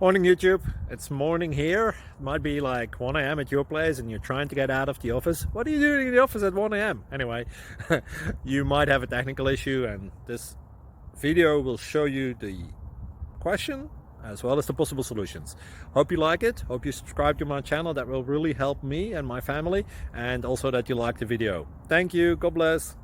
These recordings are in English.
Morning YouTube, it's morning here. It might be like 1 a.m. at your place and you're trying to get out of the office. What are you doing in the office at 1 a.m.? Anyway, you might have a technical issue and this video will show you the question as well as the possible solutions. Hope you like it, hope you subscribe to my channel. That will really help me and my family, and also that you like the video. Thank you, God bless.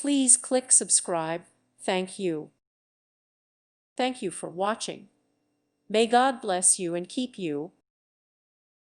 Please click subscribe. Thank you. Thank you for watching. May God bless you and keep you.